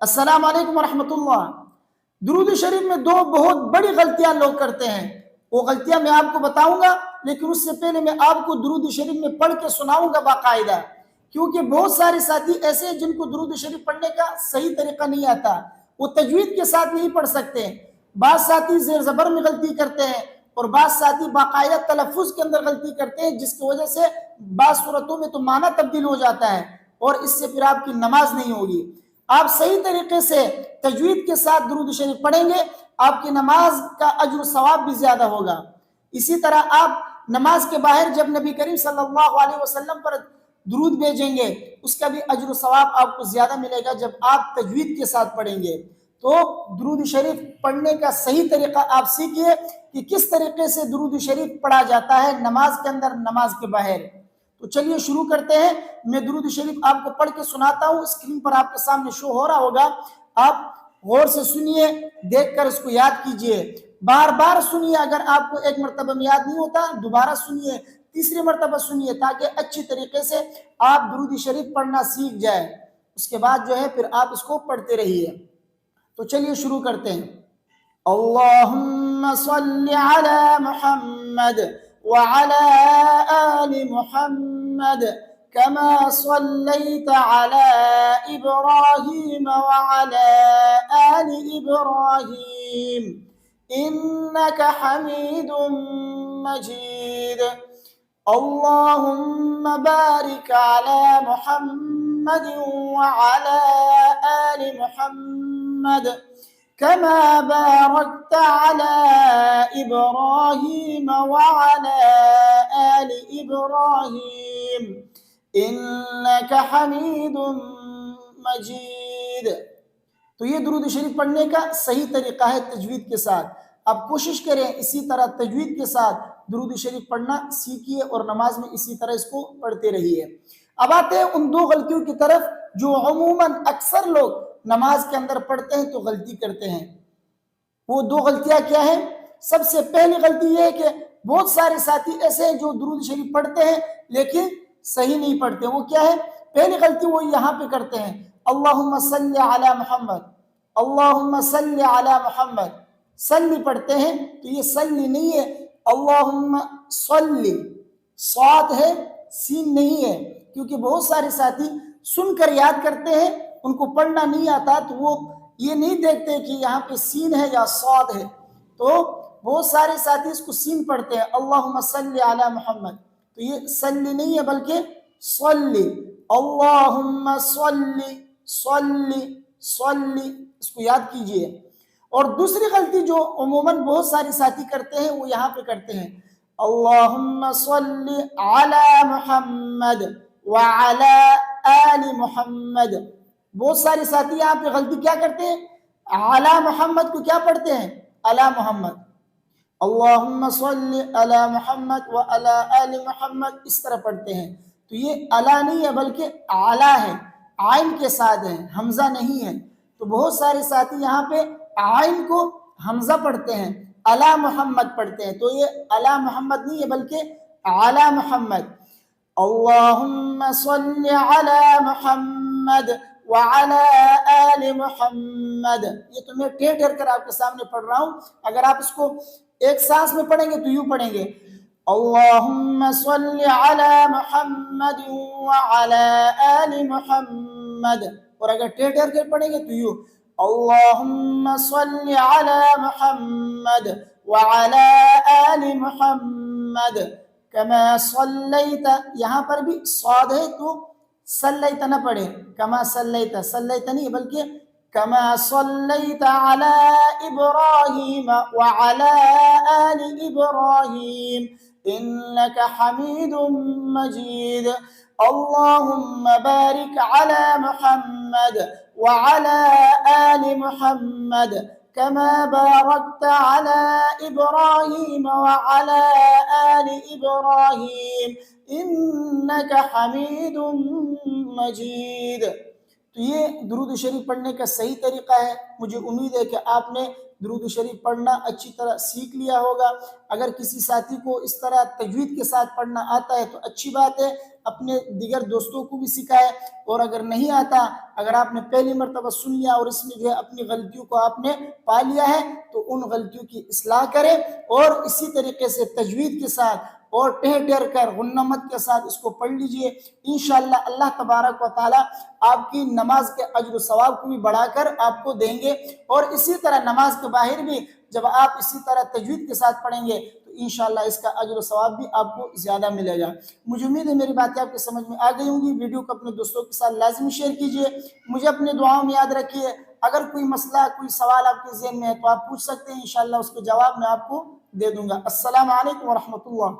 السلام علیکم ورحمۃ اللہ۔ درود شریف میں دو بہت بڑی غلطیاں لوگ کرتے ہیں، وہ غلطیاں میں آپ کو بتاؤں گا، لیکن اس سے پہلے میں آپ کو درود شریف میں پڑھ کے سناؤں گا باقاعدہ، کیونکہ بہت سارے ساتھی ایسے ہیں جن کو درود شریف پڑھنے کا صحیح طریقہ نہیں آتا، وہ تجوید کے ساتھ نہیں پڑھ سکتے۔ بعض ساتھی زیر زبر میں غلطی کرتے ہیں اور بعض ساتھی باقاعدہ تلفظ کے اندر غلطی کرتے ہیں، جس کی وجہ سے بعض صورتوں میں تو معنی تبدیل ہو جاتا ہے اور اس سے پھر آپ کی نماز نہیں ہوگی۔ آپ صحیح طریقے سے تجوید کے ساتھ درود شریف پڑھیں گے، آپ کی نماز کا اجر و ثواب بھی زیادہ ہوگا۔ اسی طرح آپ نماز کے باہر جب نبی کریم صلی اللہ علیہ وسلم پر درود بھیجیں گے، اس کا بھی اجر و ثواب آپ کو زیادہ ملے گا جب آپ تجوید کے ساتھ پڑھیں گے۔ تو درود شریف پڑھنے کا صحیح طریقہ آپ سیکھیے کہ کس طریقے سے درود شریف پڑھا جاتا ہے نماز کے اندر، نماز کے باہر۔ تو چلیے شروع کرتے ہیں۔ میں درود شریف آپ کو پڑھ کے سناتا ہوں، اسکرین پر آپ کے سامنے شو ہو رہا ہوگا، آپ غور سے سنیے، دیکھ کر اس کو یاد کیجئے، بار بار سنیے۔ اگر آپ کو ایک مرتبہ میں یاد نہیں ہوتا دوبارہ سنیے، تیسری مرتبہ سنیے، تاکہ اچھی طریقے سے آپ درود شریف پڑھنا سیکھ جائیں۔ اس کے بعد جو ہے پھر آپ اس کو پڑھتے رہیے۔ تو چلیے شروع کرتے ہیں۔ اللہم صلی علی محمد وعلى آل محمد كما صليت على إبراهيم وعلى آل إبراهيم إنك حميد مجيد اللهم بارك على محمد وعلى آل محمد كما باركت على إبراهيم وعلى آل إبراهيم إنك حميد مجيد۔ تو یہ درود شریف پڑھنے کا صحیح طریقہ ہے تجوید کے ساتھ۔ آپ کوشش کریں اسی طرح تجوید کے ساتھ درود شریف پڑھنا سیکھیے اور نماز میں اسی طرح اس کو پڑھتے رہیے۔ اب آتے ہیں ان دو غلطیوں کی طرف جو عموماً اکثر لوگ نماز کے اندر پڑھتے ہیں تو غلطی کرتے ہیں۔ وہ دو غلطیاں کیا ہیں؟ سب سے پہلی غلطی یہ ہے کہ بہت سارے ساتھی ایسے ہیں جو درود شریف پڑھتے ہیں لیکن صحیح نہیں پڑھتے۔ وہ کیا ہے؟ پہلی غلطی وہ یہاں پہ کرتے ہیں، اللہم صلی علی محمد، اللہم صلی علی محمد، صلی پڑھتے ہیں تو یہ صلی نہیں ہے، اللہم صلی، صاد ہے سین نہیں ہے، کیونکہ بہت سارے ساتھی سن کر یاد کرتے ہیں، ان کو پڑھنا نہیں آتا تو وہ یہ نہیں دیکھتے کہ یہاں پہ سین ہے یا صاد ہے، تو بہت سارے ساتھی اس کو سین پڑھتے ہیں، اللہم صلی علی محمد، تو یہ صلی نہیں ہے بلکہ صلی، اللہم صلی صلی صلی، اس کو یاد کیجئے۔ اور دوسری غلطی جو عموماً بہت سارے ساتھی کرتے ہیں وہ یہاں پہ کرتے ہیں، اللہم صلی علی محمد وعلی آل محمد۔ بہت سارے ساتھی یہاں پہ غلطی کیا کرتے ہیں؟ علی محمد کو کیا پڑھتے ہیں؟ علی محمد، اللہم صلی علی محمد وعلی آل محمد، اس طرح پڑھتے ہیں، تو یہ علی نہیں ہے بلکہ اعلی ہے، عین کے ساتھ ہے، حمزہ نہیں ہے۔ تو بہت سارے ساتھی یہاں پہ عین کو حمزہ پڑھتے ہیں، علی محمد پڑھتے ہیں، تو یہ علی محمد نہیں ہے بلکہ علی محمد۔ اللہم صلی علی محمد وعلی آل محمد، یہ تو میں ٹھہر ٹھہر کر آپ کے سامنے پڑھ رہا ہوں، اگر آپ اس کو ایک سانس میں پڑھیں گے تو یوں پڑھیں گے، اللہم صلی علی محمد وعلی آل محمد، اور اگر ٹھہر ٹھہر کر پڑھیں گے تو یوں، اللہم صلی علی محمد وعلی آل محمد کما صلیت، یہاں پر بھی صاد ہے تو صلیت نہ پڑھیں، کما صلیت، صلیت نہیں بلکہ کما صلیت علی ابراہیم وعلی آل ابراہیم انک حمید مجید اللہم بارک علی محمد وعلی آل محمد كما باركت على إبراهيم وعلى آل إبراهيم إنك حميد مجيد۔ تو یہ درود شریف پڑھنے کا صحیح طریقہ ہے۔ مجھے امید ہے کہ آپ نے درود شریف پڑھنا اچھی طرح سیکھ لیا ہوگا۔ اگر کسی ساتھی کو اس طرح تجوید کے ساتھ پڑھنا آتا ہے تو اچھی بات ہے، اپنے دیگر دوستوں کو بھی سکھائے، اور اگر نہیں آتا، اگر آپ نے پہلی مرتبہ سن لیا اور اس میں جو ہے اپنی غلطیوں کو آپ نے پا لیا ہے تو ان غلطیوں کی اصلاح کریں، اور اسی طریقے سے تجوید کے ساتھ اور ٹہر ٹہر کر غنمت کے ساتھ اس کو پڑھ لیجئے۔ انشاءاللہ اللہ تبارک و تعالی آپ کی نماز کے اجر و ثواب کو بھی بڑھا کر آپ کو دیں گے، اور اسی طرح نماز کے باہر بھی جب آپ اسی طرح تجوید کے ساتھ پڑھیں گے تو انشاءاللہ اس کا اجر و ثواب بھی آپ کو زیادہ ملے گا۔ مجھے امید ہے میری باتیں آپ کے سمجھ میں آ گئی ہوں گی۔ ویڈیو کو اپنے دوستوں کے ساتھ لازمی شیئر کیجئے، مجھے اپنے دعاؤں میں یاد رکھیے۔ اگر کوئی مسئلہ، کوئی سوال آپ کے ذہن میں ہے تو آپ پوچھ سکتے ہیں، انشاءاللہ اس کے جواب میں آپ کو دے دوں گا۔ السلام علیکم ورحمۃ اللہ۔